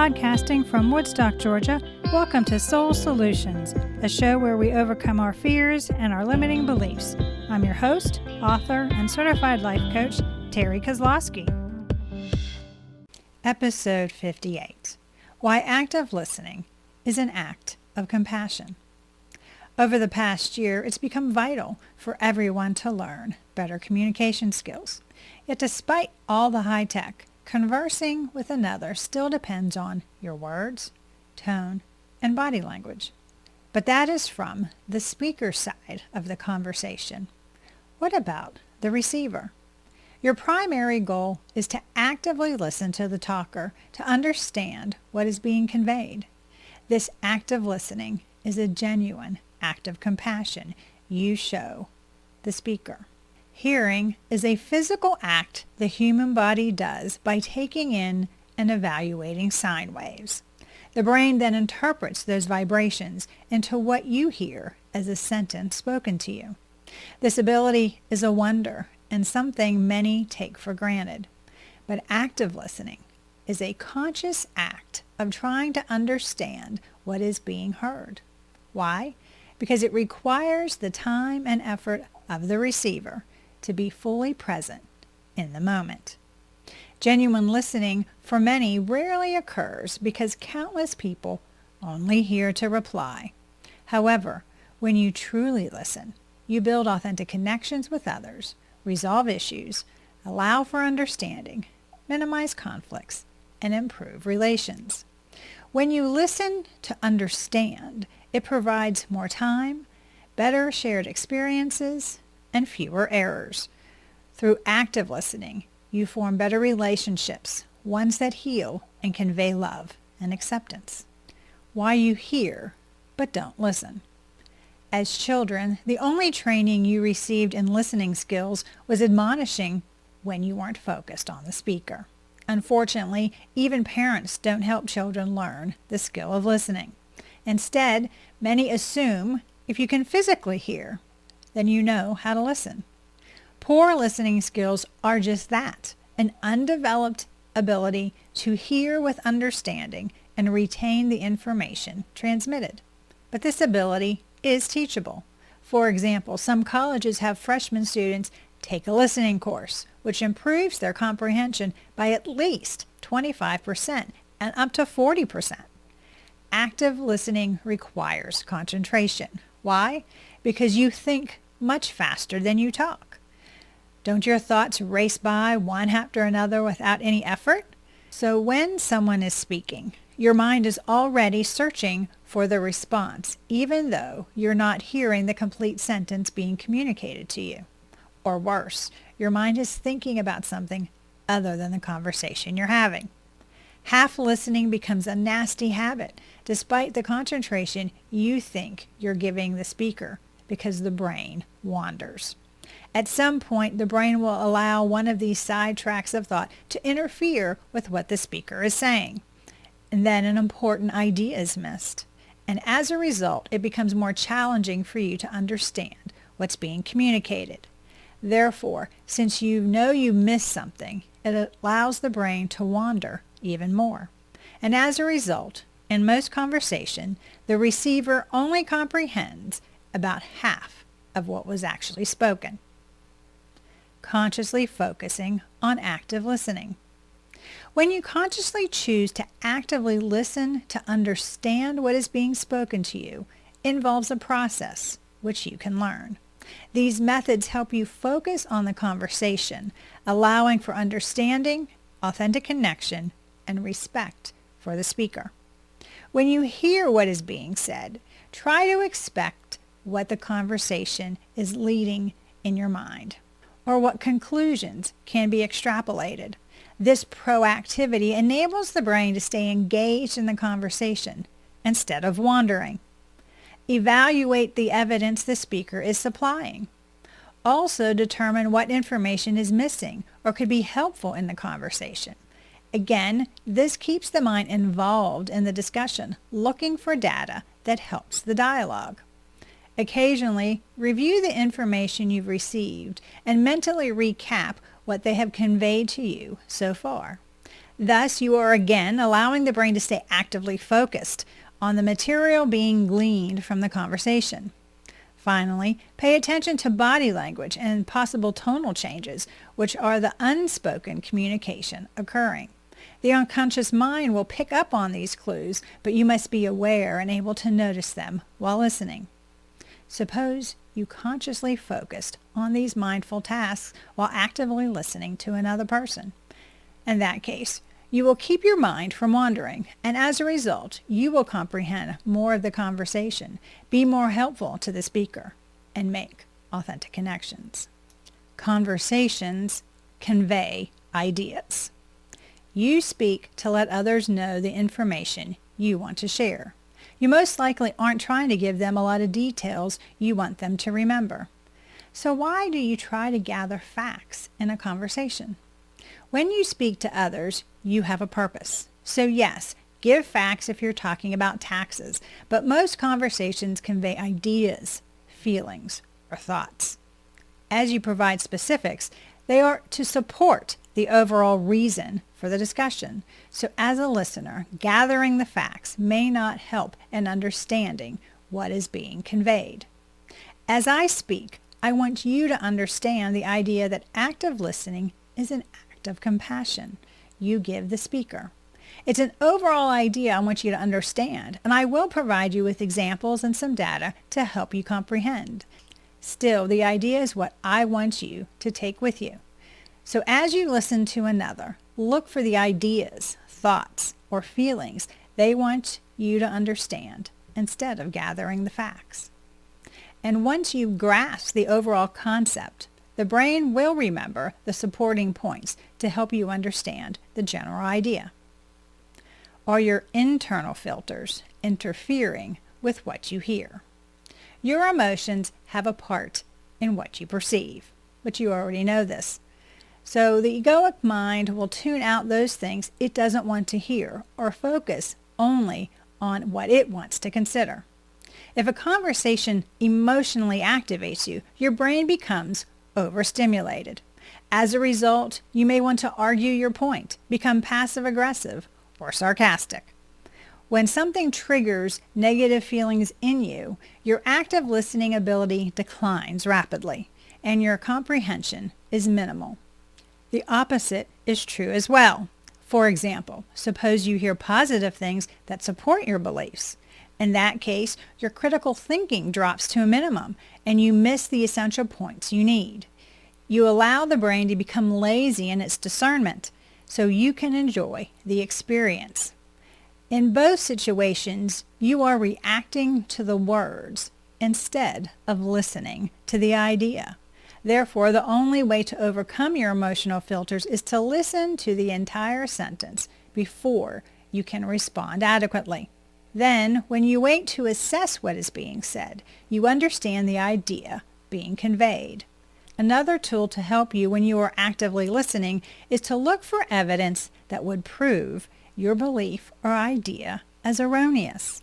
Podcasting from Woodstock, Georgia, welcome to Soul Solutions, a show where we overcome our fears and our limiting beliefs. I'm your host, author, and certified life coach, Terry Kozlowski. Episode 58, Why Active Listening is an Act of Compassion. Over the past year, it's become vital for everyone to learn better communication skills. Yet despite all the high tech, conversing with another still depends on your words, tone, and body language. But that is from the speaker side of the conversation. What about the receiver? Your primary goal is to actively listen to the talker to understand what is being conveyed. This active listening is a genuine act of compassion you show the speaker. Hearing is a physical act the human body does by taking in and evaluating sine waves. The brain then interprets those vibrations into what you hear as a sentence spoken to you. This ability is a wonder and something many take for granted. But active listening is a conscious act of trying to understand what is being heard. Why? Because it requires the time and effort of the receiver to be fully present in the moment. Genuine listening for many rarely occurs because countless people only hear to reply. However, when you truly listen, you build authentic connections with others, resolve issues, allow for understanding, minimize conflicts, and improve relations. When you listen to understand, it provides more time, better shared experiences, and fewer errors. Through active listening, you form better relationships, ones that heal and convey love and acceptance. Why you hear, but don't listen. As children, the only training you received in listening skills was admonishing when you weren't focused on the speaker. Unfortunately, even parents don't help children learn the skill of listening. Instead, many assume if you can physically hear, then you know how to listen. Poor listening skills are just that, an undeveloped ability to hear with understanding and retain the information transmitted. But this ability is teachable. For example, some colleges have freshman students take a listening course, which improves their comprehension by at least 25% and up to 40%. Active listening requires concentration. Why? Because you think much faster than you talk. Don't your thoughts race by one after another without any effort? So when someone is speaking, your mind is already searching for the response, even though you're not hearing the complete sentence being communicated to you. Or worse, your mind is thinking about something other than the conversation you're having. Half listening becomes a nasty habit, despite the concentration you think you're giving the speaker, because the brain wanders. At some point, the brain will allow one of these side tracks of thought to interfere with what the speaker is saying. And then an important idea is missed. And as a result, it becomes more challenging for you to understand what's being communicated. Therefore, since you know you missed something, it allows the brain to wander even more. And as a result, in most conversation, the receiver only comprehends about half of what was actually spoken. Consciously focusing on active listening. When you consciously choose to actively listen to understand what is being spoken to you, involves a process which you can learn. These methods help you focus on the conversation, allowing for understanding, authentic connection, and respect for the speaker. When you hear what is being said, try to expect what the conversation is leading in your mind, or what conclusions can be extrapolated. This proactivity enables the brain to stay engaged in the conversation instead of wandering. Evaluate the evidence the speaker is supplying. Also determine what information is missing or could be helpful in the conversation. Again, this keeps the mind involved in the discussion, looking for data that helps the dialogue. Occasionally, review the information you've received and mentally recap what they have conveyed to you so far. Thus, you are again allowing the brain to stay actively focused on the material being gleaned from the conversation. Finally, pay attention to body language and possible tonal changes, which are the unspoken communication occurring. The unconscious mind will pick up on these clues, but you must be aware and able to notice them while listening. Suppose you consciously focused on these mindful tasks while actively listening to another person. In that case, you will keep your mind from wandering, and as a result, you will comprehend more of the conversation, be more helpful to the speaker, and make authentic connections. Conversations convey ideas. You speak to let others know the information you want to share. You most likely aren't trying to give them a lot of details you want them to remember. So why do you try to gather facts in a conversation? When you speak to others, you have a purpose. So yes, give facts if you're talking about taxes, but most conversations convey ideas, feelings, or thoughts. As you provide specifics, they are to support the overall reason for the discussion. So as a listener, gathering the facts may not help in understanding what is being conveyed. As I speak, I want you to understand the idea that active listening is an act of compassion you give the speaker. It's an overall idea I want you to understand, and I will provide you with examples and some data to help you comprehend. Still, the idea is what I want you to take with you. So as you listen to another, look for the ideas, thoughts, or feelings they want you to understand instead of gathering the facts. And once you grasp the overall concept, the brain will remember the supporting points to help you understand the general idea. Are your internal filters interfering with what you hear? Your emotions have a part in what you perceive, but you already know this. So the egoic mind will tune out those things it doesn't want to hear or focus only on what it wants to consider. If a conversation emotionally activates you, your brain becomes overstimulated. As a result, you may want to argue your point, become passive-aggressive, or sarcastic. When something triggers negative feelings in you, your active listening ability declines rapidly, and your comprehension is minimal. The opposite is true as well. For example, suppose you hear positive things that support your beliefs. In that case, your critical thinking drops to a minimum, and you miss the essential points you need. You allow the brain to become lazy in its discernment, so you can enjoy the experience. In both situations, you are reacting to the words instead of listening to the idea. Therefore, the only way to overcome your emotional filters is to listen to the entire sentence before you can respond adequately. Then, when you wait to assess what is being said, you understand the idea being conveyed. Another tool to help you when you are actively listening is to look for evidence that would prove your belief or idea as erroneous.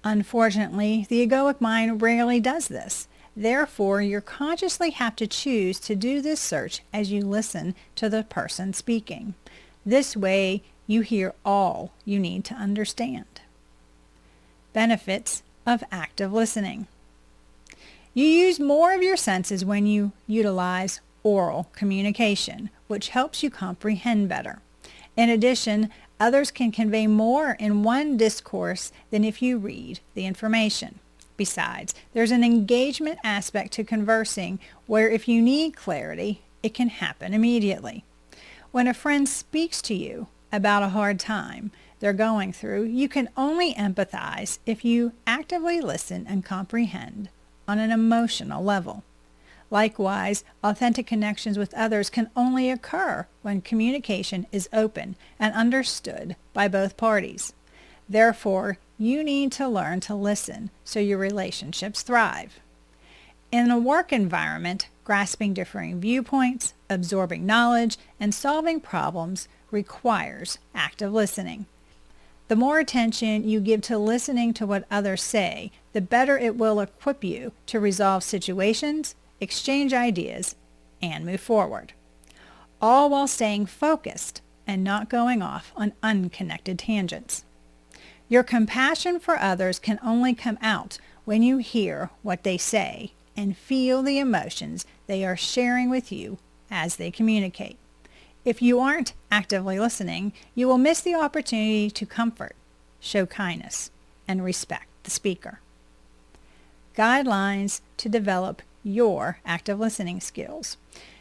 Unfortunately, the egoic mind rarely does this. Therefore, you consciously have to choose to do this search as you listen to the person speaking. This way, you hear all you need to understand. Benefits of active listening. You use more of your senses when you utilize oral communication, which helps you comprehend better. In addition, others can convey more in one discourse than if you read the information. Besides, there's an engagement aspect to conversing where if you need clarity, it can happen immediately. When a friend speaks to you about a hard time they're going through, you can only empathize if you actively listen and comprehend on an emotional level. Likewise, authentic connections with others can only occur when communication is open and understood by both parties. Therefore, you need to learn to listen so your relationships thrive. In a work environment, grasping differing viewpoints, absorbing knowledge, and solving problems requires active listening. The more attention you give to listening to what others say, the better it will equip you to resolve situations, exchange ideas, and move forward, all while staying focused and not going off on unconnected tangents. Your compassion for others can only come out when you hear what they say and feel the emotions they are sharing with you as they communicate. If you aren't actively listening, you will miss the opportunity to comfort, show kindness, and respect the speaker. Guidelines to develop your active listening skills.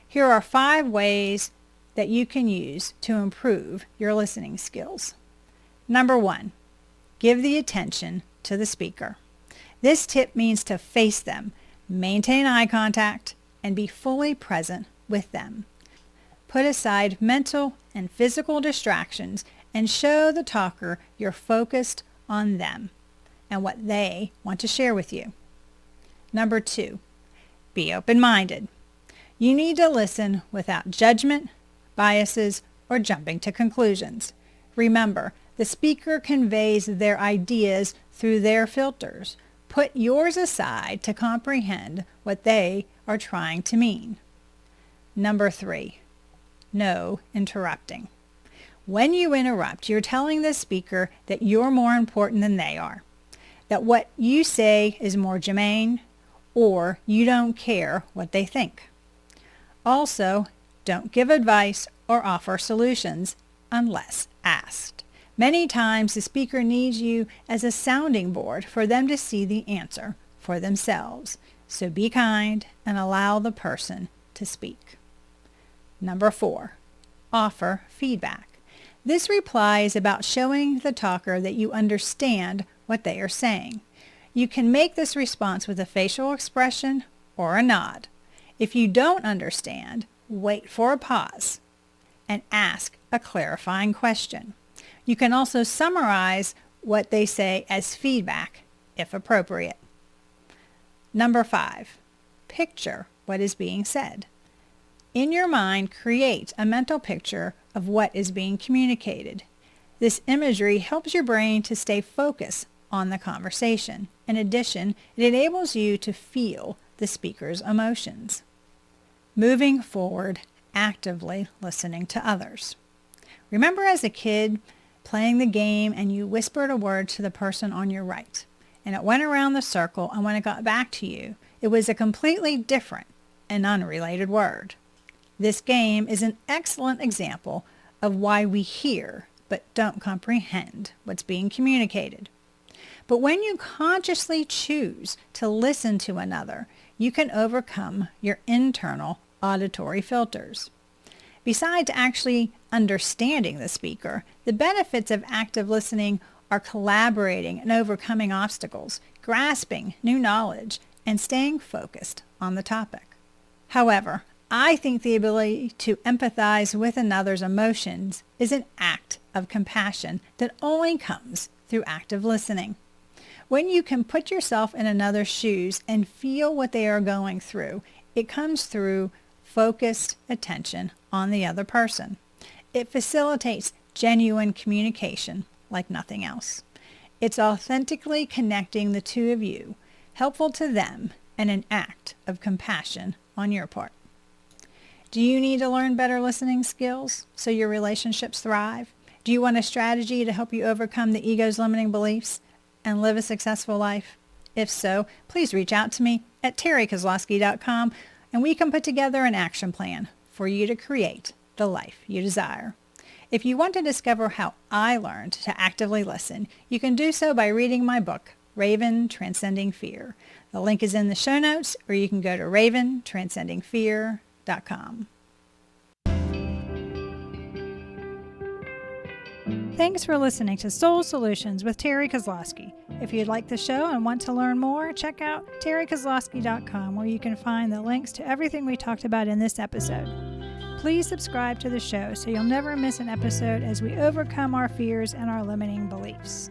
Here are 5 ways that you can use to improve your listening skills. Number 1, give the attention to the speaker. This tip means to face them, maintain eye contact, and be fully present with them. Put aside mental and physical distractions and show the talker you're focused on them and what they want to share with you. Number 2, be open-minded. You need to listen without judgment, biases, or jumping to conclusions. Remember, the speaker conveys their ideas through their filters. Put yours aside to comprehend what they are trying to mean. Number 3, no interrupting. When you interrupt, you're telling the speaker that you're more important than they are, that what you say is more germane, or you don't care what they think. Also, don't give advice or offer solutions unless asked. Many times the speaker needs you as a sounding board for them to see the answer for themselves. So be kind and allow the person to speak. Number 4, offer feedback. This reply is about showing the talker that you understand what they are saying. You can make this response with a facial expression or a nod. If you don't understand, wait for a pause and ask a clarifying question. You can also summarize what they say as feedback if appropriate. Number 5, picture what is being said. In your mind, create a mental picture of what is being communicated. This imagery helps your brain to stay focused on the conversation. In addition, it enables you to feel the speaker's emotions. Moving forward, actively listening to others. Remember as a kid playing the game and you whispered a word to the person on your right, and it went around the circle, and when it got back to you, it was a completely different and unrelated word. This game is an excellent example of why we hear but don't comprehend what's being communicated. But when you consciously choose to listen to another, you can overcome your internal auditory filters. Besides actually understanding the speaker, the benefits of active listening are collaborating and overcoming obstacles, grasping new knowledge, and staying focused on the topic. However, I think the ability to empathize with another's emotions is an act of compassion that only comes through active listening. When you can put yourself in another's shoes and feel what they are going through, it comes through focused attention on the other person. It facilitates genuine communication like nothing else. It's authentically connecting the two of you, helpful to them, and an act of compassion on your part. Do you need to learn better listening skills so your relationships thrive? Do you want a strategy to help you overcome the ego's limiting beliefs and live a successful life? If so, please reach out to me at terrykozlowski.com and we can put together an action plan for you to create the life you desire. If you want to discover how I learned to actively listen, you can do so by reading my book, Raven Transcending Fear. The link is in the show notes, or you can go to raventranscendingfear.com. Thanks for listening to Soul Solutions with Terry Kozlowski. If you'd like the show and want to learn more, check out terrykozlowski.com, where you can find the links to everything we talked about in this episode. Please subscribe to the show so you'll never miss an episode as we overcome our fears and our limiting beliefs.